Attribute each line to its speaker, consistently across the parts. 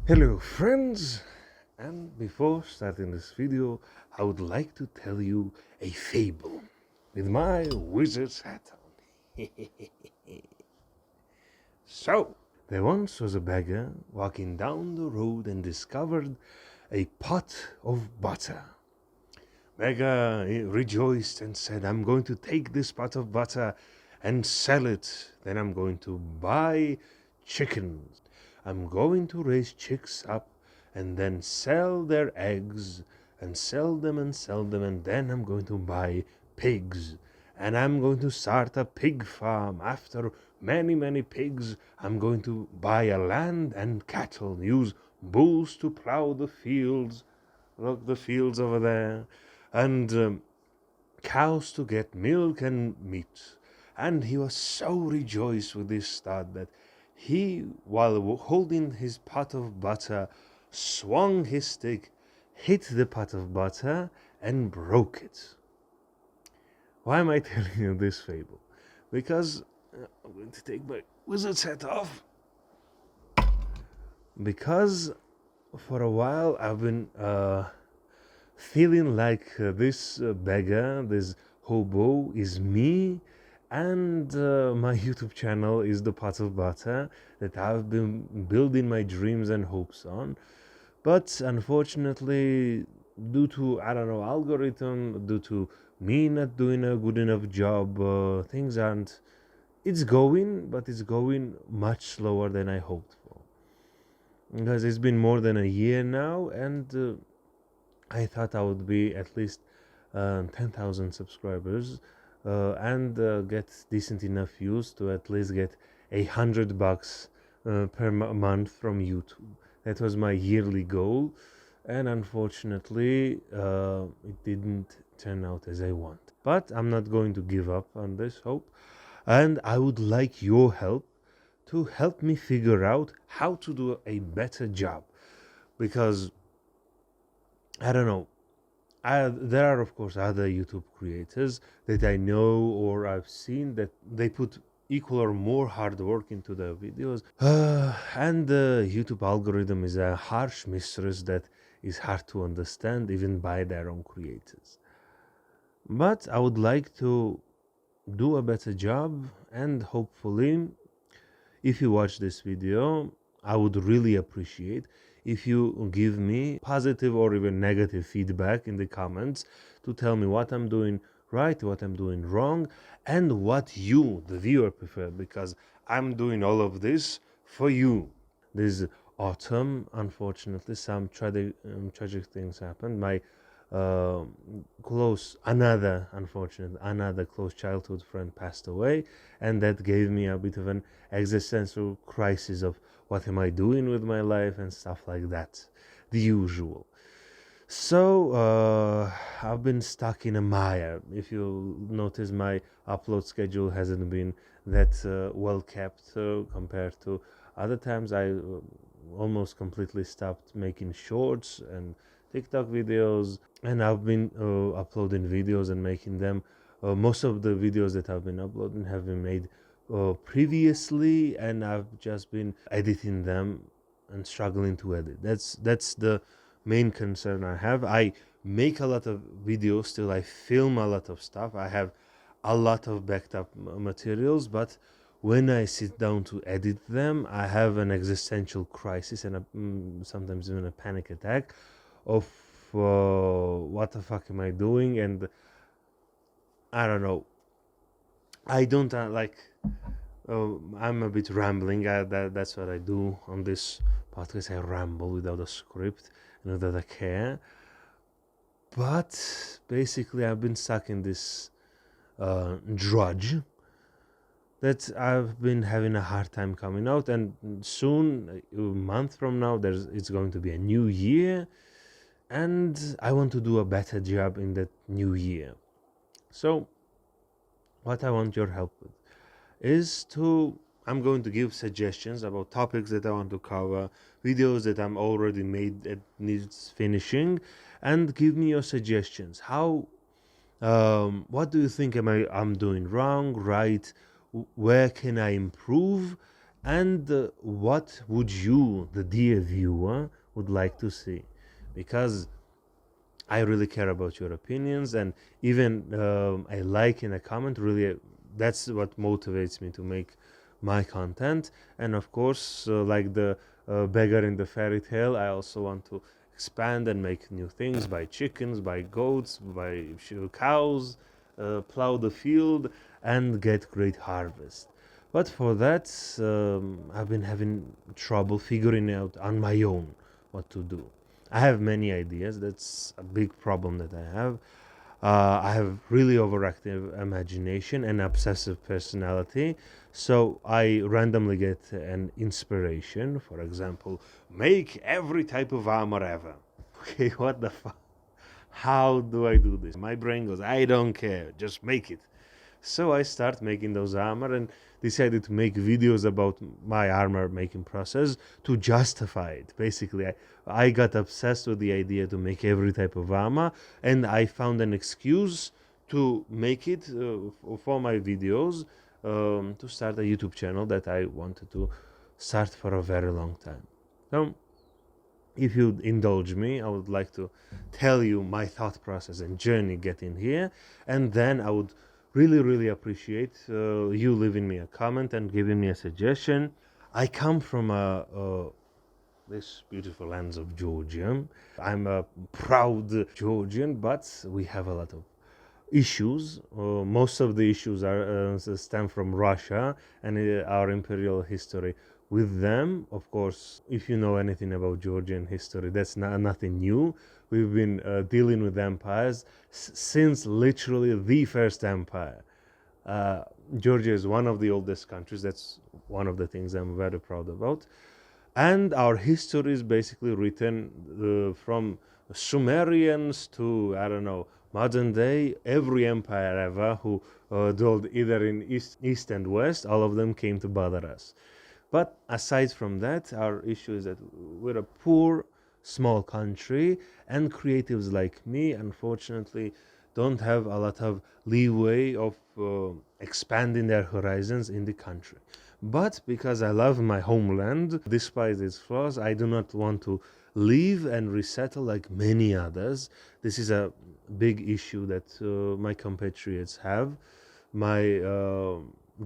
Speaker 1: Hello friends, and before starting this video I would like to tell you a fable with my wizard's hat on. So, there once was a beggar walking down the road and discovered a pot of butter. Beggar rejoiced and said, I'm going to take this pot of butter and sell it. Then I'm going to buy chickens. I'm going to raise chicks up and then sell their eggs and sell them and sell them. And then I'm going to buy pigs. And I'm going to start a pig farm. After many, many pigs, I'm going to buy a land and cattle. Use bulls to plow the fields. Look, the fields over there. And cows to get milk and meat. And he was so rejoiced with this start that he, while holding his pot of butter, swung his stick, hit the pot of butter, and broke it. Why am I telling you this fable? Because I'm going to take my wizard's hat off. Because for a while I've been feeling like this beggar, this hobo is me, and my YouTube channel is the pot of butter that I've been building my dreams and hopes on. But unfortunately, due to, I don't know, algorithm, due to me not doing a good enough job, things aren't, it's going, but it's going much slower than I hoped for. Because it's been more than a year now, and I thought I would be at least 10,000 subscribers and get decent enough views to at least get $100 per month from YouTube. That was my yearly goal, and unfortunately, it didn't turn out as I want. But I'm not going to give up on this hope, and I would like your help to help me figure out how to do a better job, because I don't know. There are, of course, other YouTube creators that I know or I've seen that they put equal or more hard work into their videos. And the YouTube algorithm is a harsh mistress that is hard to understand even by their own creators. But I would like to do a better job, and hopefully if you watch this video, I would really appreciate if you give me positive or even negative feedback in the comments to tell me what I'm doing right, what I'm doing wrong, and what you, the viewer, prefer, because I'm doing all of this for you. This autumn, unfortunately, some tragic things happened. My uh, another close childhood friend passed away, and that gave me a bit of an existential crisis of what am I doing with my life and stuff like that, the usual. So I've been stuck in a mire. If you notice, my upload schedule hasn't been that well kept compared to other times. I almost completely stopped making shorts and TikTok videos, and I've been uploading videos and making them. Most of the videos that I've been uploading have been made previously, and I've just been editing them and struggling to edit. That's the main concern I have. I make a lot of videos still. I film a lot of stuff. I have a lot of backed up materials, but when I sit down to edit them, I have an existential crisis and sometimes even a panic attack of what the fuck am I doing? And I don't know. I don't like. I'm a bit rambling. That's what I do on this podcast. I ramble without a script and without a care. But basically, I've been stuck in this drudge that I've been having a hard time coming out. And soon, a month from now, it's going to be a new year, and I want to do a better job in that new year. So, what I want your help with is to I'm going to give suggestions about topics that I want to cover, videos that I'm already made that needs finishing, and give me your suggestions. What do you think I'm doing wrong, right? Where can I improve? and what would you, the dear viewer, would like to see, because I really care about your opinions, and even a like in a comment really, that's what motivates me to make my content. And of course, like the beggar in the fairy tale, I also want to expand and make new things, buy chickens, buy goats, buy cows, plow the field, and get great harvest. But for that, I've been having trouble figuring out on my own what to do. I have many ideas. That's a big problem that I have. I have really overactive imagination and obsessive personality. So I randomly get an inspiration. For example, make every type of armor ever. Okay, what the fuck? How do I do this? My brain goes, I don't care, just make it. So I start making those armor and decided to make videos about my armor making process to justify it. Basically, I got obsessed with the idea to make every type of armor, and I found an excuse to make it for my videos, to start a YouTube channel that I wanted to start for a very long time. So if you'd indulge me, I would like to tell you my thought process and journey getting here, and then I would really appreciate you leaving me a comment and giving me a suggestion. I come from this beautiful lands of Georgia. I'm a proud Georgian, but we have a lot of issues. Most of the issues are stem from Russia and our imperial history with them. Of course, if you know anything about Georgian history, that's nothing new. We've been dealing with empires since literally the first empire. Georgia is one of the oldest countries. That's one of the things I'm very proud about. And our history is basically written from Sumerians to, I don't know, modern day. Every empire ever who dwelled either in east and west, all of them came to bother us. But aside from that, our issue is that we're a poor, small country, and creatives like me, unfortunately, don't have a lot of leeway of expanding their horizons in the country. But because I love my homeland, despite its flaws, I do not want to leave and resettle like many others. This is a big issue that my compatriots have. My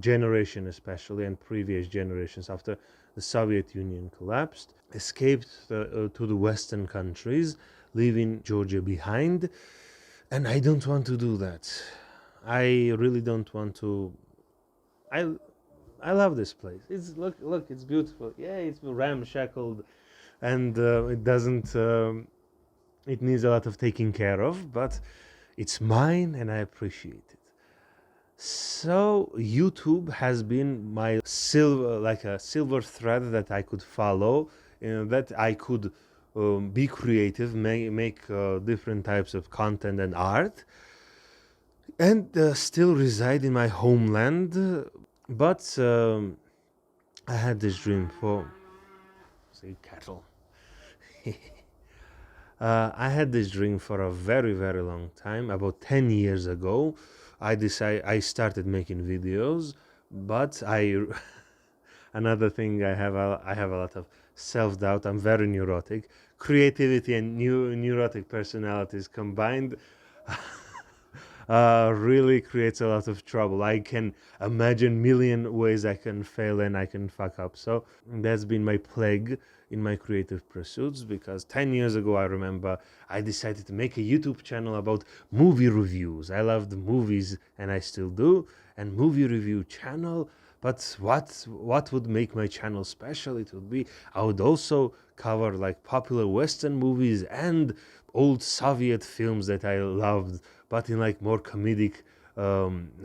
Speaker 1: generation, especially, and previous generations after the Soviet Union collapsed, escaped to the Western countries, leaving Georgia behind. And I don't want to do that. I really don't want to. I I love this place. It's look, it's beautiful. Yeah, it's ramshackled, and it doesn't. It needs a lot of taking care of, but it's mine, and I appreciate it. So YouTube has been my silver, like a silver thread that I could follow, that I could be creative, make different types of content and art, and still reside in my homeland. But I had this dream for, say, cattle. I had this dream for a very long time. About 10 years ago, I started making videos, but I another thing I have a lot of self doubt. I'm very neurotic. Creativity and neurotic personalities combined really creates a lot of trouble. I can imagine million ways I can fail and I can fuck up. So that's been my plague in my creative pursuits, because 10 years ago I remember I decided to make a YouTube channel about movie reviews. I loved movies and I still do, and movie review channel. But what would make my channel special? It would be I would also cover like popular Western movies and old Soviet films that I loved, but in like more comedic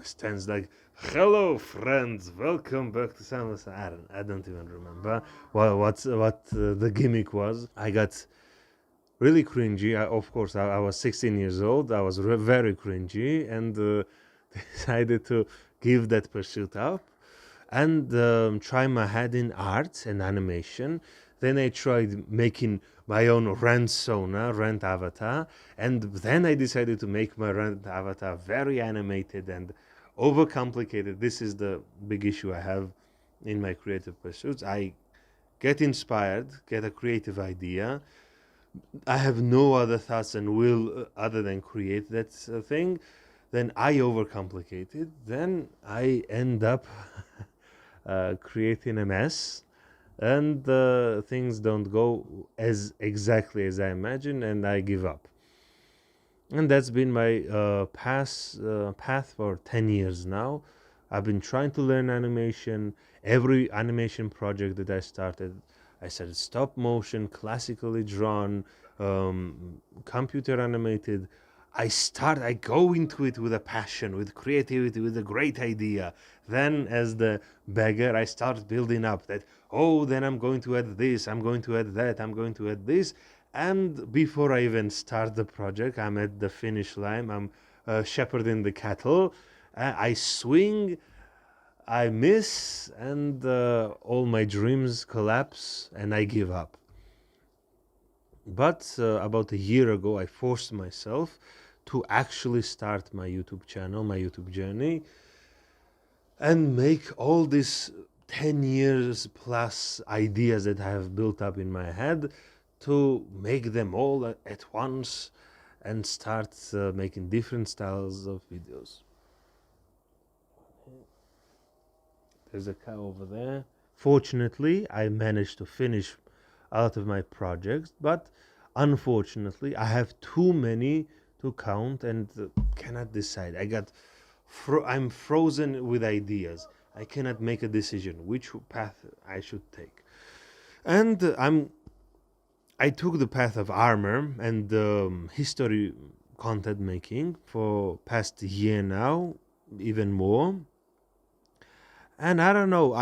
Speaker 1: stance, like "Hello, friends, welcome back to Samus." I don't even remember what the gimmick was. I got really cringy. Of course, I was 16 years old. I was very cringy, and decided to give that pursuit up and try my head in art and animation. Then I tried making my own Rent avatar, and then I decided to make my Rent avatar very animated and overcomplicated. This is the big issue I have. in my creative pursuits. I get inspired, get a creative idea. I have no other thoughts and will other than create that thing. Then I overcomplicate it. Then I end up creating a mess, and things don't go as exactly as I imagine, and I give up. And that's been my path for 10 years now. I've been trying to learn animation. Every animation project that I started stop motion, classically drawn, computer animated. I go into it with a passion, with creativity, with a great idea. Then, as the beggar, I start building up that, oh, then I'm going to add this, I'm going to add that, I'm going to add this. And before I even start the project, I'm at the finish line, I'm shepherding the cattle. I swing, I miss, and all my dreams collapse, and I give up. But about a year ago, I forced myself to actually start my YouTube channel, my YouTube journey, and make all these 10 years plus ideas that I have built up in my head, to make them all at once and start making different styles of videos. There's a cow over there. Fortunately, I managed to finish a lot of my projects, but unfortunately, I have too many to count and cannot decide. I'm frozen with ideas. I cannot make a decision which path I should take. And I took the path of armor and history content making for past year now, even more. And I don't know,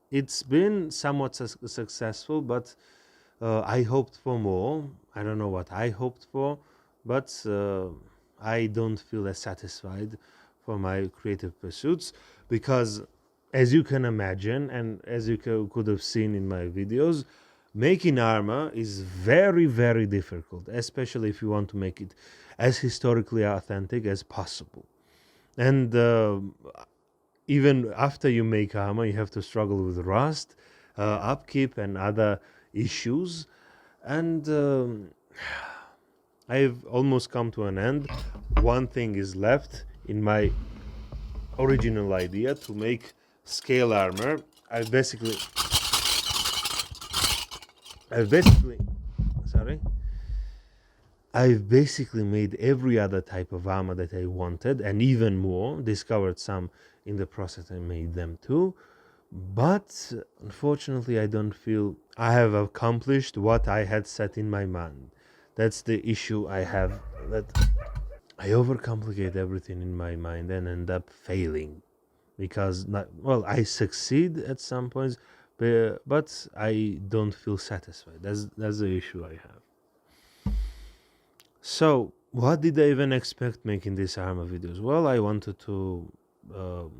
Speaker 1: it's been somewhat successful, but I hoped for more. I don't know what I hoped for, but I don't feel as satisfied for my creative pursuits, because, as you can imagine, and as you could have seen in my videos, making armor is very, very difficult, especially if you want to make it as historically authentic as possible. And even after you make armor, you have to struggle with rust, upkeep, and other issues. And I've almost come to an end. One thing is left in my original idea to make scale armor. I've basically, sorry. I've basically made every other type of armor that I wanted, and even more. Discovered some in the process, I made them too. But unfortunately, I don't feel I have accomplished what I had set in my mind. That's the issue I have, that I overcomplicate everything in my mind and end up failing. Because, I succeed at some points, but I don't feel satisfied. That's the issue I have. So, what did I even expect making these armor videos? Well, I wanted to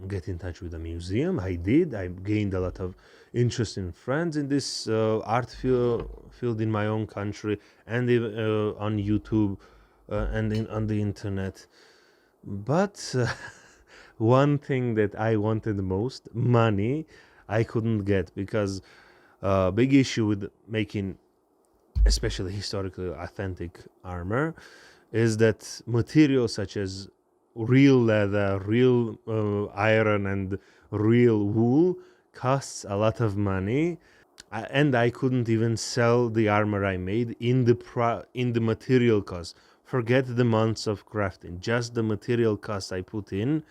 Speaker 1: get in touch with a museum. I did. I gained a lot of interesting friends in this art field in my own country, and on YouTube and on the internet. But one thing that I wanted the most, money, I couldn't get, because big issue with making especially historically authentic armor is that materials such as real leather, real iron, and real wool costs a lot of money, and I couldn't even sell the armor I made in the material cost. Forget the months of crafting, just the material cost I put in.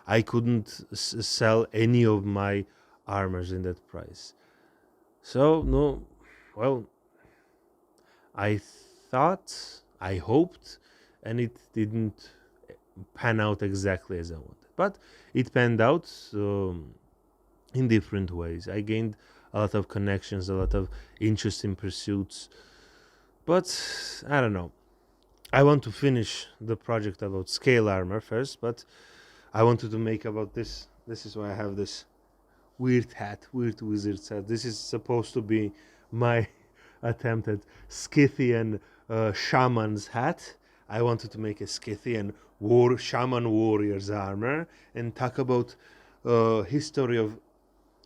Speaker 1: I couldn't sell any of my armors in that price. So no, well, I thought, I hoped, and it didn't pan out exactly as I wanted. But it panned out in different ways. I gained a lot of connections, a lot of interesting pursuits. But I don't know. I want to finish the project about scale armor first, but I wanted to make about this. This is why I have this weird hat, weird wizard's hat. This is supposed to be my attempt at Scythian shaman's hat. I wanted to make a Scythian shaman warrior's armor and talk about history of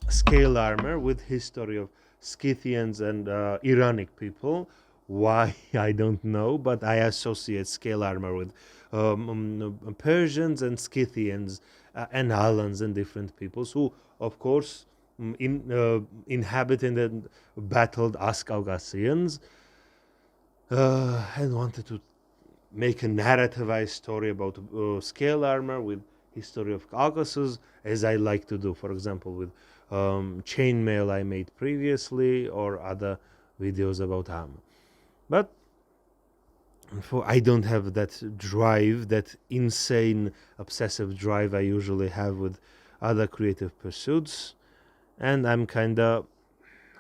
Speaker 1: scale armor with history of Scythians and Iranic people. Why I don't know, but I associate scale armor with Persians and Scythians and Alans and different peoples who, of course, inhabited and battled us Caucasians and wanted to make a narrativized story about scale armor with history of Caucasus, as I like to do, for example, with chainmail I made previously or other videos about armor. But I don't have that drive, that insane obsessive drive I usually have with other creative pursuits, and I'm kind of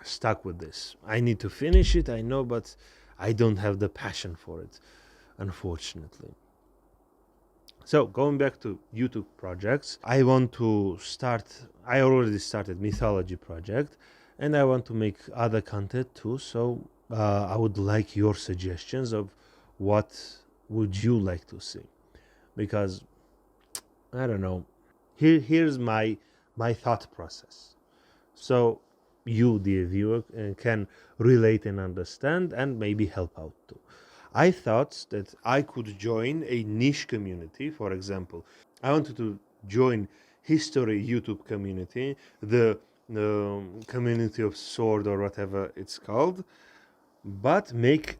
Speaker 1: stuck with this. I need to finish it, I know, but I don't have the passion for it, unfortunately. So going back to YouTube projects, I already started mythology project, and I want to make other content too. So I would like your suggestions of what would you like to see, because I don't know. Here's my thought process. So you, dear viewer, can relate and understand and maybe help out too. I thought that I could join a niche community. For example, I wanted to join history YouTube community, the community of sword or whatever it's called, but make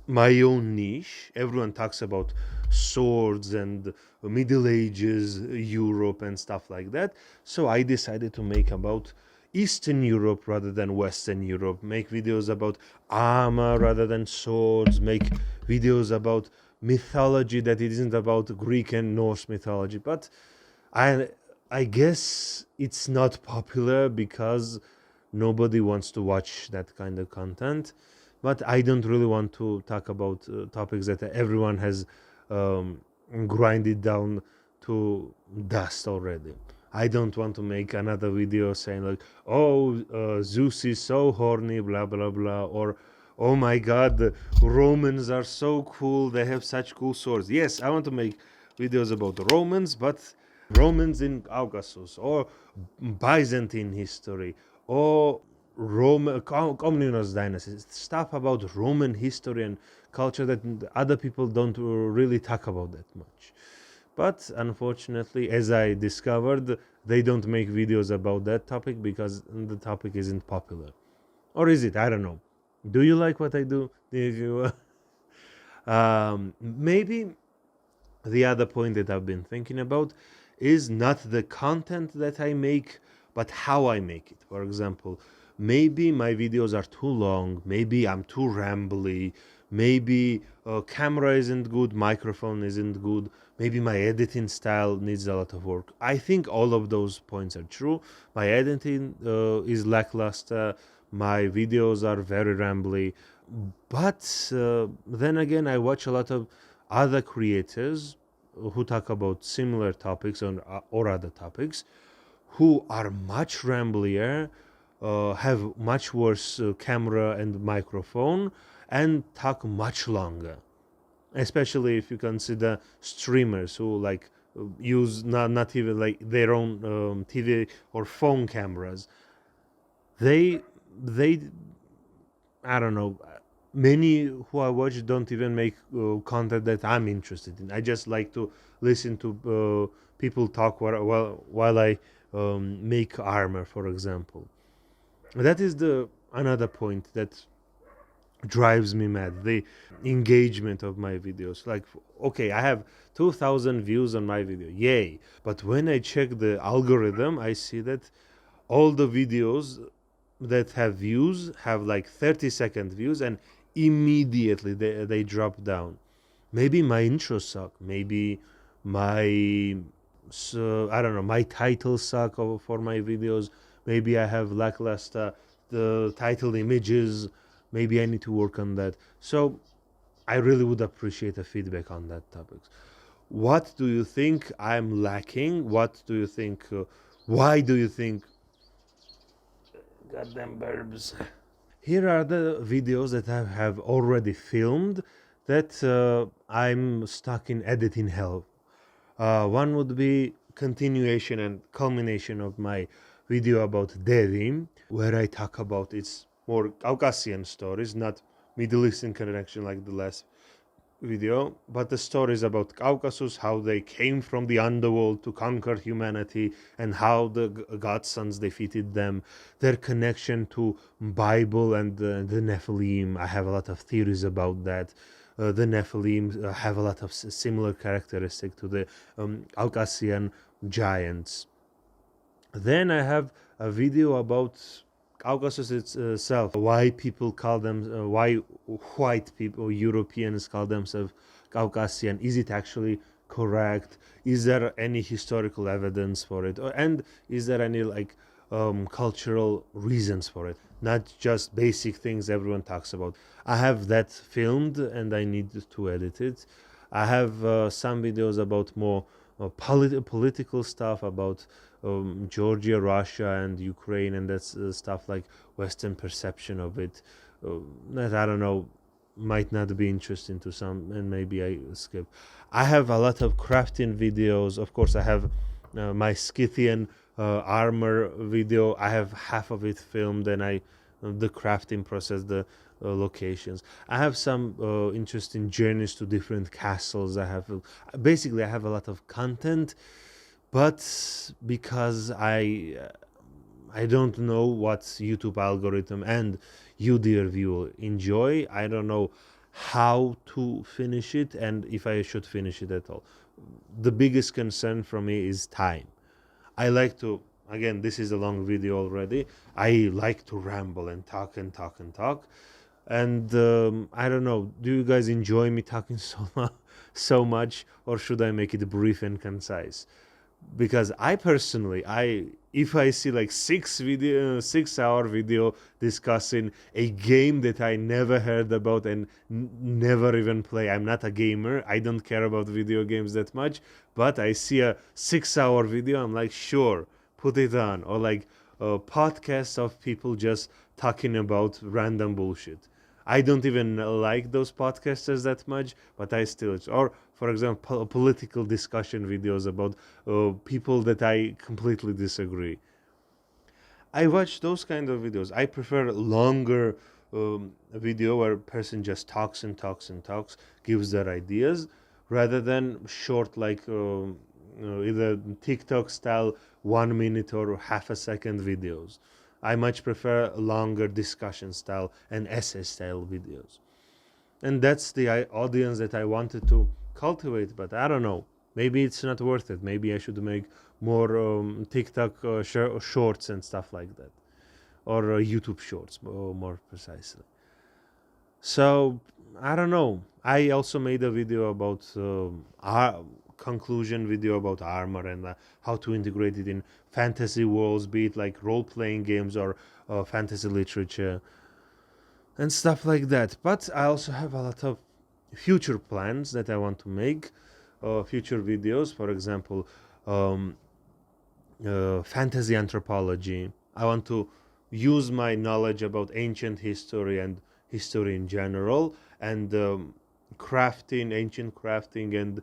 Speaker 1: my own niche. Everyone talks about swords and Middle Ages, Europe, and stuff like that. So I decided to make about Eastern Europe rather than Western Europe, make videos about armor rather than swords, make videos about mythology that it isn't about Greek and Norse mythology. But I guess it's not popular because nobody wants to watch that kind of content. But I don't really want to talk about topics that everyone has grinded down to dust already. I don't want to make another video saying like, oh, Zeus is so horny, blah blah blah, or oh my God, the Romans are so cool, they have such cool swords. Yes, I want to make videos about the Romans, but Romans in Caucasus, or Byzantine history, or Communist dynasty, stuff about Roman history and culture that other people don't really talk about that much. But unfortunately, as I discovered, they don't make videos about that topic because the topic isn't popular. Or is it? I don't know. Do you like what I do? If you, maybe the other point that I've been thinking about is not the content that I make, but how I make it. For example, maybe my videos are too long, maybe I'm too rambly, maybe camera isn't good, microphone isn't good, maybe my editing style needs a lot of work. I think all of those points are true. My editing is lackluster, my videos are very rambly, but then again, I watch a lot of other creators who talk about similar topics or other topics who are much ramblier, have much worse camera and microphone, and talk much longer. Especially if you consider streamers who like use not even like their own TV or phone cameras. They I don't know. Many who I watch don't even make content that I'm interested in. I just like to listen to people talk while I make armor, for example. That is the another point that drives me mad. The engagement of my videos. Like, okay, I have 2,000 views on my video, yay! But when I check the algorithm, I see that all the videos that have views have like 30-second views, and immediately they drop down. Maybe my intros suck, maybe my I don't know, my titles suck for my videos, maybe I have lackluster the title images, maybe I need to work on that. So I really would appreciate a feedback on that topic. What do you think I'm lacking? What do you think why do you think goddamn burbs? Here are the videos that I have already filmed that I'm stuck in editing hell. One would be continuation and culmination of my video about Derim, where I talk about its more Caucasian stories, not Middle Eastern connection like the last video, but the stories about Caucasus, how they came from the underworld to conquer humanity, and how the godsons defeated them, their connection to Bible and the Nephilim. I have a lot of theories about that. The Nephilim have a lot of similar characteristic to the Caucasian giants. Then I have a video about Caucasus itself, why people call them, why white people, Europeans call themselves Caucasian. Is it actually correct? Is there any historical evidence for it? And is there any like cultural reasons for it? Not just basic things everyone talks about. I have that filmed and I need to edit it. I have some videos about more political stuff about Georgia, Russia, and Ukraine, and that's stuff like Western perception of it. That I don't know, might not be interesting to some, and maybe I skip. I have a lot of crafting videos. Of course, I have my Scythian armor video. I have half of it filmed, and the crafting process, the locations. I have some interesting journeys to different castles. I have basically I have a lot of content, but because I don't know what YouTube algorithm and you, dear viewer, enjoy. I don't know how to finish it and if I should finish it at all. The biggest concern for me is time. I like to, again, this is a long video already. I like to ramble and talk and talk and talk. And I don't know, do you guys enjoy me talking so much, or should I make it brief and concise? Because I personally, if I see like 6 hour video discussing a game that I never heard about and never even play. I'm not a gamer, I don't care about video games that much, but I see a 6 hour video, I'm like, sure, put it on. Or like a podcast of people just talking about random bullshit. I don't even like those podcasters that much, but I still. Or, for example, political discussion videos about people that I completely disagree. I watch those kind of videos. I prefer longer video where a person just talks and talks and talks, gives their ideas, rather than short like either TikTok style 1 minute or half a second videos. I much prefer longer discussion style and essay style videos. And that's the audience that I wanted to cultivate, but I don't know. Maybe it's not worth it. Maybe I should make more TikTok shorts and stuff like that. Or YouTube shorts, more precisely. So, I don't know. I also made a video about conclusion video about armor and how to integrate it in fantasy worlds, be it like role-playing games or fantasy literature and stuff like that. But I also have a lot of future plans that I want to make, future videos. For example, fantasy anthropology. I want to use my knowledge about ancient history and history in general, and crafting, ancient crafting, and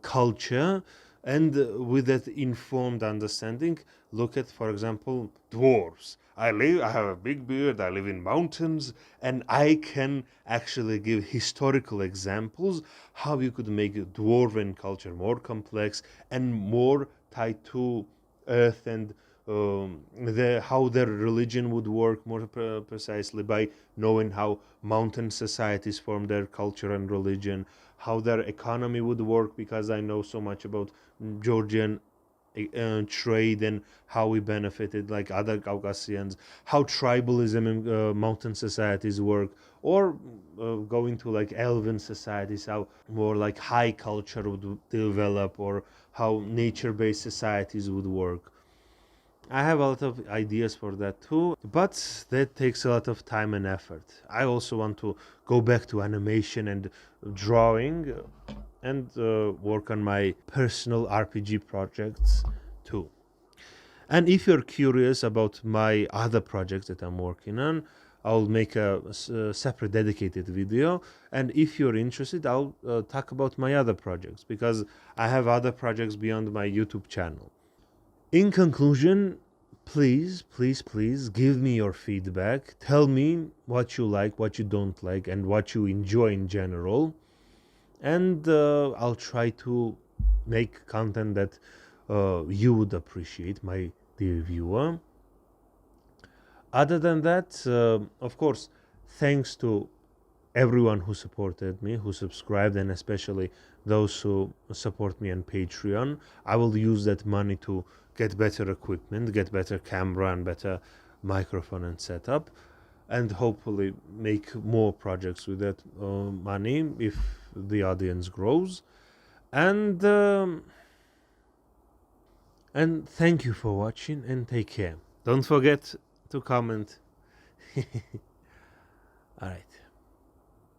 Speaker 1: culture, and with that informed understanding, look at, for example, dwarves. I have a big beard, I live in mountains, and I can actually give historical examples how you could make dwarven culture more complex and more tied to earth, and how their religion would work more precisely by knowing how mountain societies form their culture and religion, how their economy would work, because I know so much about Georgian trade and how we benefited like other Caucasians, how tribalism in mountain societies work, or going to like elven societies, how more like high culture would develop, or how nature-based societies would work. I have a lot of ideas for that too, but that takes a lot of time and effort. I also want to go back to animation and drawing and work on my personal RPG projects too. And if you're curious about my other projects that I'm working on, I'll make a separate dedicated video. And if you're interested, I'll talk about my other projects, because I have other projects beyond my YouTube channel. In conclusion, please give me your feedback. Tell me what you like, what you don't like, and what you enjoy in general. And I'll try to make content that you would appreciate, my dear viewer. Other than that, of course, thanks to everyone who supported me, who subscribed, and especially those who support me on Patreon. I will use that money to get better equipment, get better camera and better microphone and setup, and hopefully make more projects with that money if the audience grows. And thank you for watching, and take care. Don't forget to comment. All right.